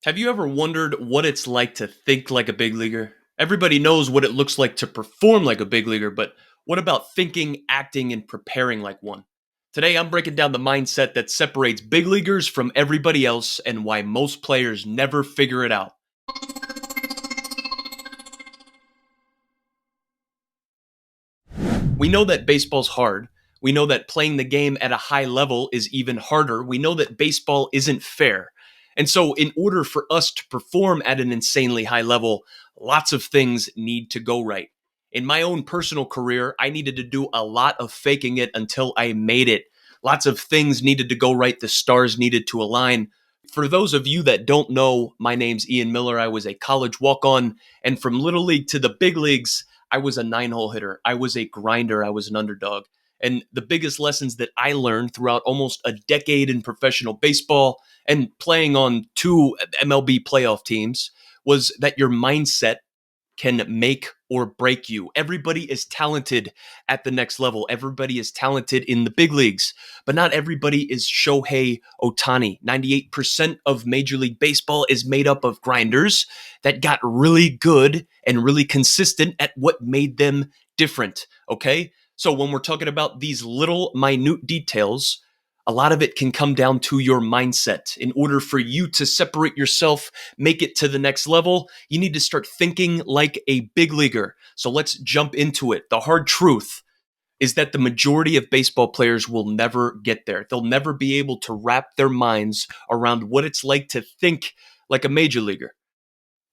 Have you ever wondered what it's like to think like a big leaguer? Everybody knows what it looks like to perform like a big leaguer, but what about thinking, acting, and preparing like one? Today, I'm breaking down the mindset that separates big leaguers from everybody else and why most players never figure it out. We know that baseball's hard. We know that playing the game at a high level is even harder. We know that baseball isn't fair. And so, in order for us to perform at an insanely high level, lots of things need to go right. In my own personal career, I needed to do a lot of faking it until I made it. Lots of things needed to go right. The stars needed to align. For those of you that don't know, my name's Ian Miller. I was a college walk on, and from Little League to the big leagues, I was a 9-hole hitter. I was a grinder. I was an underdog. And the biggest lessons that I learned throughout almost a decade in professional baseball and playing on two MLB playoff teams was that your mindset can make or break you. Everybody is talented at the next level. Everybody is talented in the big leagues, but not everybody is Shohei Ohtani. 98% of Major League Baseball is made up of grinders that got really good and really consistent at what made them different. Okay? So when we're talking about these little minute details, a lot of it can come down to your mindset. In order for you to separate yourself, make it to the next level, you need to start thinking like a big leaguer. So let's jump into it. The hard truth is that the majority of baseball players will never get there. They'll never be able to wrap their minds around what it's like to think like a major leaguer.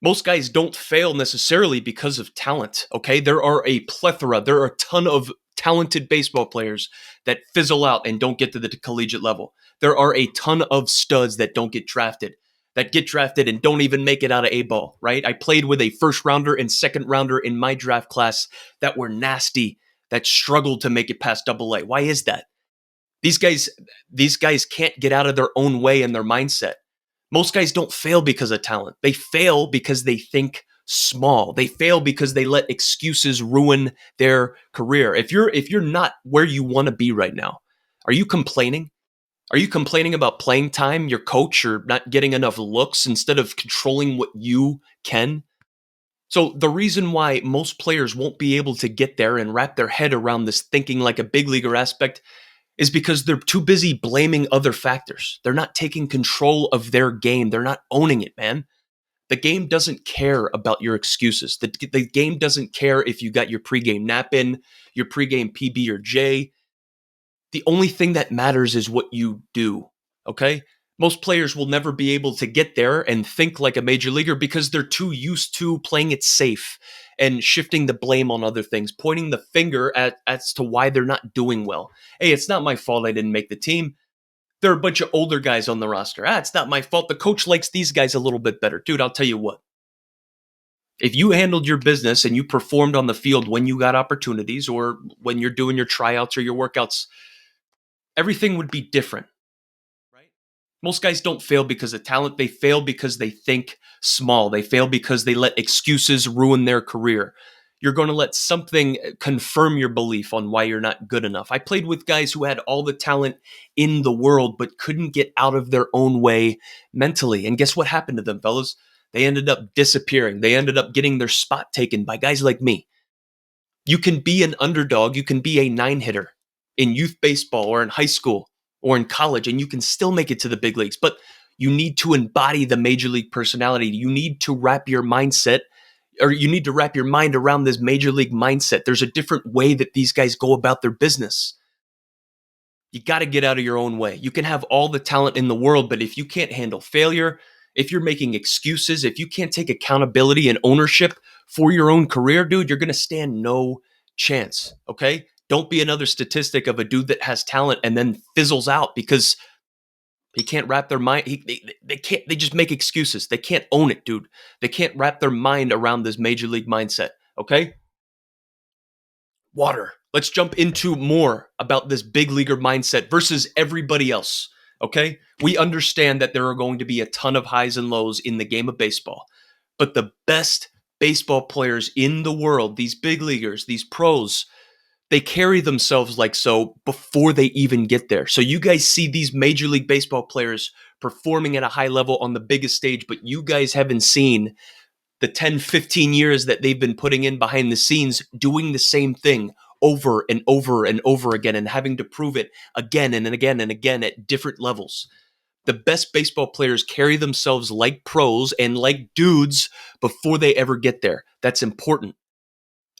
Most guys don't fail necessarily because of talent, okay? There are a plethora, there are a ton of talented baseball players that fizzle out and don't get to the collegiate level. There are a ton of studs that get drafted and don't even make it out of A ball, right? I played with a first rounder and second rounder in my draft class that were nasty, that struggled to make it past double A. Why is that? These guys, these guys can't get out of their own way and their mindset. Most guys don't fail because of talent. They fail because they think small. They fail because they let excuses ruin their career. If you're not where you want to be right now, are you complaining? Are you complaining about playing time, your coach, or not getting enough looks instead of controlling what you can? So the reason why most players won't be able to get there and wrap their head around this thinking like a big leaguer aspect is because they're too busy blaming other factors. They're not taking control of their game. They're not owning it, man. The game doesn't care about your excuses. The game doesn't care if you got your pregame nap in, your pregame PB or J. The only thing that matters is what you do, okay? Most players will never be able to get there and think like a major leaguer because they're too used to playing it safe and shifting the blame on other things, pointing the finger as to why they're not doing well. Hey, it's not my fault I didn't make the team. There are a bunch of older guys on the roster. It's not my fault. The coach likes these guys a little bit better. Dude, I'll tell you what. If you handled your business and you performed on the field when you got opportunities or when you're doing your tryouts or your workouts, everything would be different, right? Most guys don't fail because of talent. They fail because they think small. They fail because they let excuses ruin their career. You're going to let something confirm your belief on why you're not good enough. I played with guys who had all the talent in the world, but couldn't get out of their own way mentally. And guess what happened to them, fellas? They ended up disappearing. They ended up getting their spot taken by guys like me. You can be an underdog. You can be a 9-hitter in youth baseball or in high school or in college, and you can still make it to the big leagues. But you need to embody the major league personality. You need to wrap your mindset, or you need to wrap your mind around this major league mindset. There's a different way that these guys go about their business. You got to get out of your own way. You can have all the talent in the world, but if you can't handle failure, if you're making excuses, if you can't take accountability and ownership for your own career, dude, you're going to stand no chance. Okay? Don't be another statistic of a dude that has talent and then fizzles out because he can't wrap their mind. They can't. They just make excuses. They can't own it, dude. They can't wrap their mind around this major league mindset. Okay? Water. Let's jump into more about this big leaguer mindset versus everybody else. Okay? We understand that there are going to be a ton of highs and lows in the game of baseball, but the best baseball players in the world, these big leaguers, these pros, they carry themselves like so before they even get there. So you guys see these Major League Baseball players performing at a high level on the biggest stage, but you guys haven't seen the 10, 15 years that they've been putting in behind the scenes, doing the same thing over and over and over again and having to prove it again and again and again at different levels. The best baseball players carry themselves like pros and like dudes before they ever get there. That's important.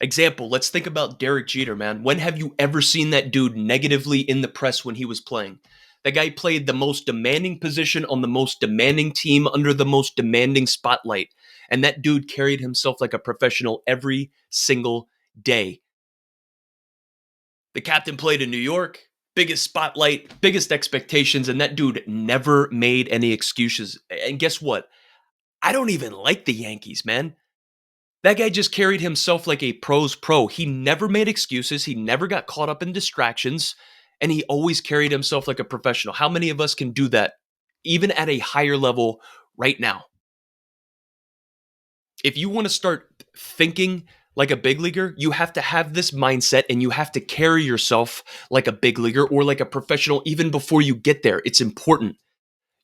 Example, let's think about Derek Jeter, man. When have you ever seen that dude negatively in the press when he was playing? That guy played the most demanding position on the most demanding team under the most demanding spotlight. And that dude carried himself like a professional every single day. The captain played in New York, biggest spotlight, biggest expectations, and that dude never made any excuses. And guess what? I don't even like the Yankees, man. That guy just carried himself like a pro's pro. He never made excuses. He never got caught up in distractions. And he always carried himself like a professional. How many of us can do that, even at a higher level right now? If you want to start thinking like a big leaguer, you have to have this mindset and you have to carry yourself like a big leaguer or like a professional even before you get there. It's important.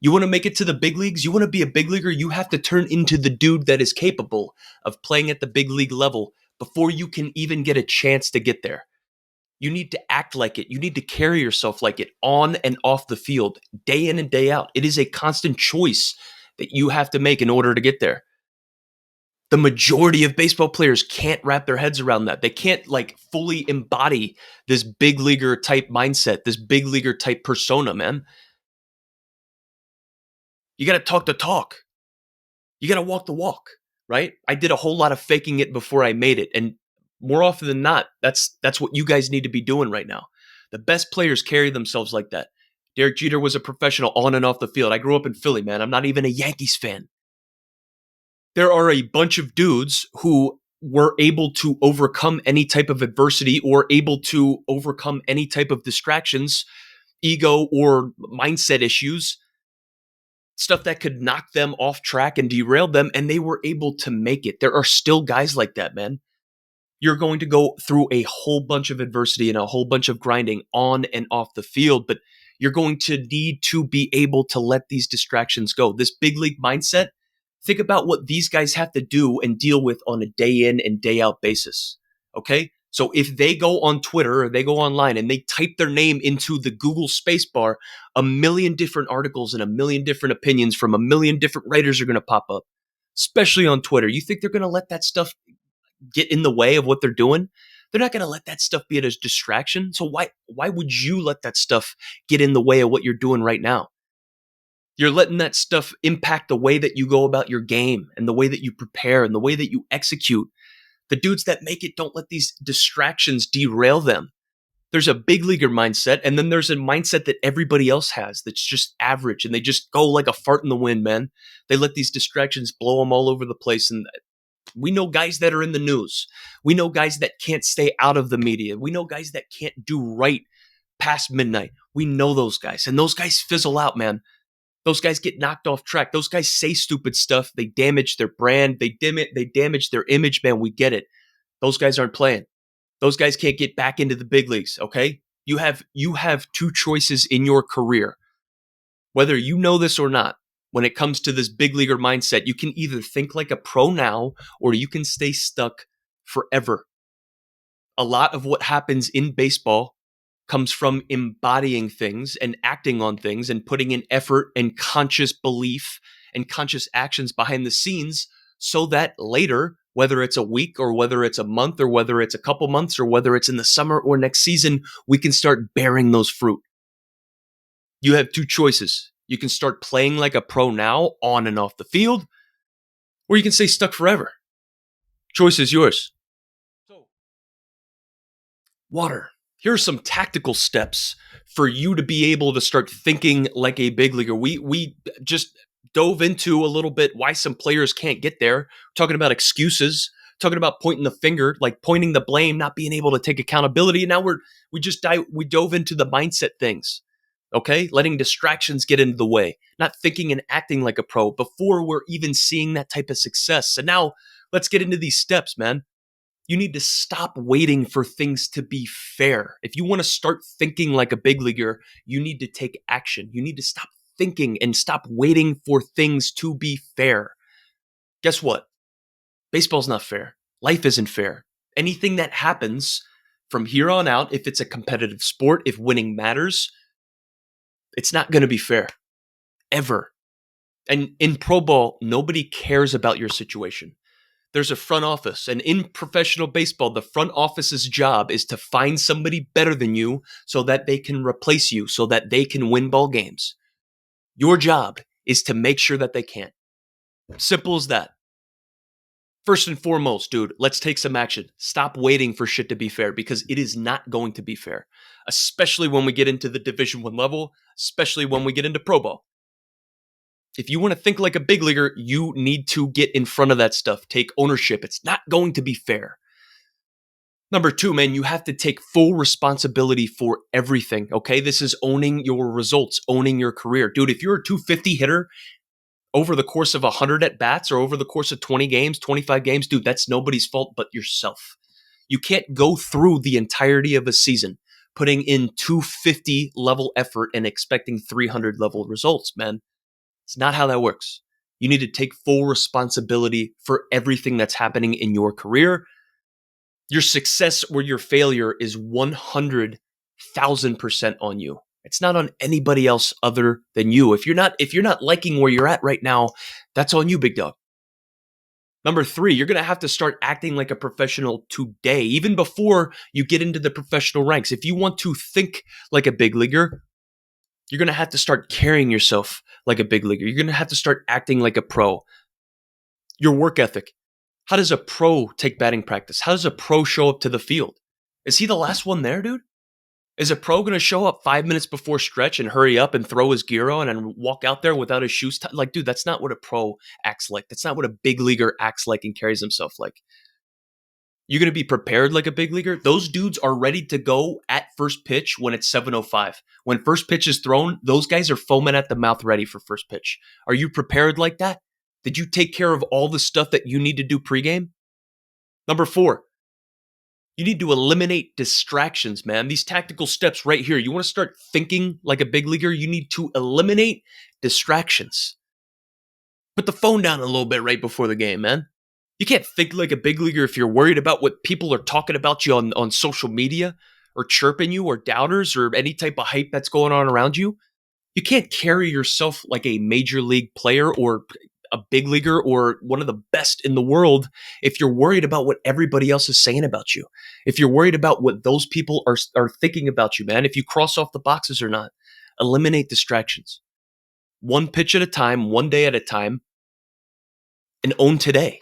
You want to make it to the big leagues? You want to be a big leaguer? You have to turn into the dude that is capable of playing at the big league level before you can even get a chance to get there. You need to act like it. You need to carry yourself like it on and off the field, day in and day out. It is a constant choice that you have to make in order to get there. The majority of baseball players can't wrap their heads around that. They can't like fully embody this big leaguer type mindset, this big leaguer type persona, man. You got to talk the talk. You got to walk the walk, right? I did a whole lot of faking it before I made it. And more often than not, that's what you guys need to be doing right now. The best players carry themselves like that. Derek Jeter was a professional on and off the field. I grew up in Philly, man. I'm not even a Yankees fan. There are a bunch of dudes who were able to overcome any type of adversity or able to overcome any type of distractions, ego or mindset issues, stuff that could knock them off track and derail them, and they were able to make it. There are still guys like that, man. You're going to go through a whole bunch of adversity and a whole bunch of grinding on and off the field, but you're going to need to be able to let these distractions go. This big league mindset, think about what these guys have to do and deal with on a day in and day out basis. Okay? So if they go on Twitter or they go online and they type their name into the Google spacebar, a million different articles and a million different opinions from a million different writers are going to pop up, especially on Twitter. You think they're going to let that stuff get in the way of what they're doing? They're not going to let that stuff be a distraction. So why would you let that stuff get in the way of what you're doing right now? You're letting that stuff impact the way that you go about your game and the way that you prepare and the way that you execute. The dudes that make it don't let these distractions derail them. There's a big leaguer mindset, and then there's a mindset that everybody else has that's just average, and they just go like a fart in the wind, man. They let these distractions blow them all over the place, and we know guys that are in the news. We know guys that can't stay out of the media. We know guys that can't do right past midnight. We know those guys, and those guys fizzle out, man. Those guys get knocked off track. Those guys say stupid stuff. They damage their brand. They damage their image, man. We get it. Those guys aren't playing. Those guys can't get back into the big leagues, okay? You have two choices in your career. Whether you know this or not, when it comes to this big leaguer mindset, you can either think like a pro now or you can stay stuck forever. A lot of what happens in baseball comes from embodying things and acting on things and putting in effort and conscious belief and conscious actions behind the scenes so that later, whether it's a week or whether it's a month or whether it's a couple months or whether it's in the summer or next season, we can start bearing those fruit. You have two choices. You can start playing like a pro now on and off the field, or you can stay stuck forever. Choice is yours. So, water. Here are some tactical steps for you to be able to start thinking like a big leaguer. We just dove into a little bit why some players can't get there, talking about excuses, talking about pointing the finger, like pointing the blame, not being able to take accountability. And now we dove into the mindset things. Okay, letting distractions get into the way, not thinking and acting like a pro before we're even seeing that type of success. So now let's get into these steps, man. You need to stop waiting for things to be fair. If you want to start thinking like a big leaguer, you need to take action. You need to stop thinking and stop waiting for things to be fair. Guess what? Baseball's not fair. Life isn't fair. Anything that happens from here on out, if it's a competitive sport, if winning matters, it's not going to be fair. Ever. And in pro ball, nobody cares about your situation. There's a front office, and in professional baseball, the front office's job is to find somebody better than you so that they can replace you, so that they can win ball games. Your job is to make sure that they can't. Simple as that. First and foremost, dude, let's take some action. Stop waiting for shit to be fair, because it is not going to be fair, especially when we get into the Division I level, especially when we get into pro ball. If you want to think like a big leaguer, you need to get in front of that stuff. Take ownership. It's not going to be fair. Number 2, man, you have to take full responsibility for everything, okay? This is owning your results, owning your career. Dude, if you're a 250 hitter over the course of 100 at-bats or over the course of 20 games, 25 games, dude, that's nobody's fault but yourself. You can't go through the entirety of a season putting in 250 level effort and expecting 300 level results, man. It's not how that works. You need to take full responsibility for everything that's happening in your career. Your success or your failure is 100,000% on you. It's not on anybody else other than you. If you're not liking where you're at right now, that's on you, big dog. Number 3, you're going to have to start acting like a professional today, even before you get into the professional ranks. If you want to think like a big leaguer, you're going to have to start carrying yourself like a big leaguer. You're going to have to start acting like a pro. Your work ethic. How does a pro take batting practice? How does a pro show up to the field? Is he the last one there, dude? Is a pro going to show up 5 minutes before stretch and hurry up and throw his gear on and walk out there without his shoes tied? Like, dude, that's not what a pro acts like. That's not what a big leaguer acts like and carries himself like. You're going to be prepared like a big leaguer? Those dudes are ready to go at first pitch when it's 7:05. When first pitch is thrown, those guys are foaming at the mouth ready for first pitch. Are you prepared like that? Did you take care of all the stuff that you need to do pregame? Number 4, you need to eliminate distractions, man. These tactical steps right here. You want to start thinking like a big leaguer? You need to eliminate distractions. Put the phone down a little bit right before the game, man. You can't think like a big leaguer if you're worried about what people are talking about you on social media or chirping you or doubters or any type of hype that's going on around you. You can't carry yourself like a major league player or a big leaguer or one of the best in the world if you're worried about what everybody else is saying about you. If you're worried about what those people are thinking about you, man, if you cross off the boxes or not, eliminate distractions. One pitch at a time, one day at a time, and own today.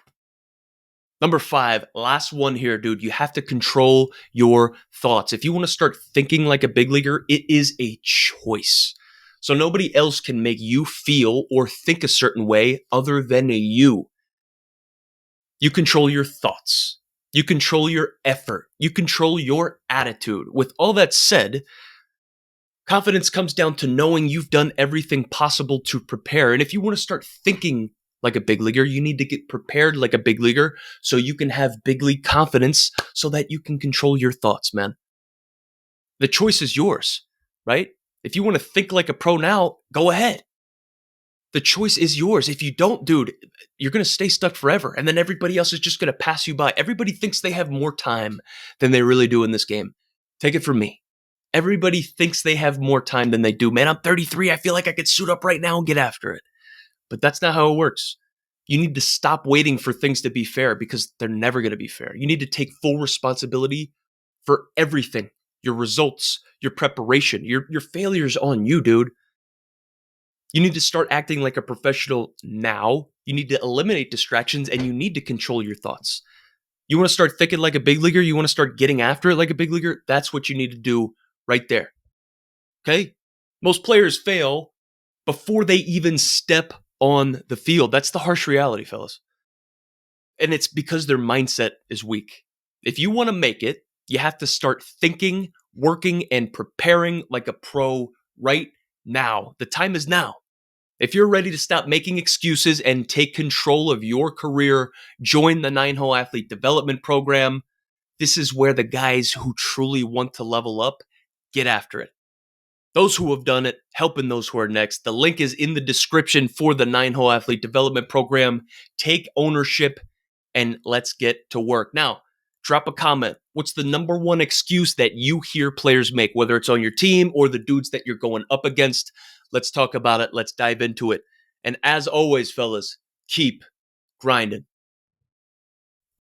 Number 5, last one here, dude. You have to control your thoughts. If you want to start thinking like a big leaguer, it is a choice. So nobody else can make you feel or think a certain way other than you. You control your thoughts. You control your effort. You control your attitude. With all that said, confidence comes down to knowing you've done everything possible to prepare. And if you want to start thinking like a big leaguer, you need to get prepared like a big leaguer so you can have big league confidence so that you can control your thoughts, man. The choice is yours, right? If you want to think like a pro now, go ahead. The choice is yours. If you don't, dude, you're going to stay stuck forever. And then everybody else is just going to pass you by. Everybody thinks they have more time than they really do in this game. Take it from me. Everybody thinks they have more time than they do. Man, I'm 33. I feel like I could suit up right now and get after it. But that's not how it works. You need to stop waiting for things to be fair because they're never going to be fair. You need to take full responsibility for everything. Your results, your preparation, your failures on you, dude. You need to start acting like a professional now. You need to eliminate distractions and you need to control your thoughts. You want to start thinking like a big leaguer? You want to start getting after it like a big leaguer? That's what you need to do right there. Okay? Most players fail before they even step on the field. That's the harsh reality, fellas. And it's because their mindset is weak. If you want to make it, you have to start thinking, working, and preparing like a pro right now. The time is now. If you're ready to stop making excuses and take control of your career, join the 9-Hole Athlete Development Program. This is where the guys who truly want to level up get after it. those who have done it, helping those who are next. The link is in the description for the 9-hole athlete development program. Take ownership and let's get to work. Now, drop a comment. What's the number one excuse that you hear players make, whether it's on your team or the dudes that you're going up against? Let's talk about it. Let's dive into it. And as always, fellas, keep grinding.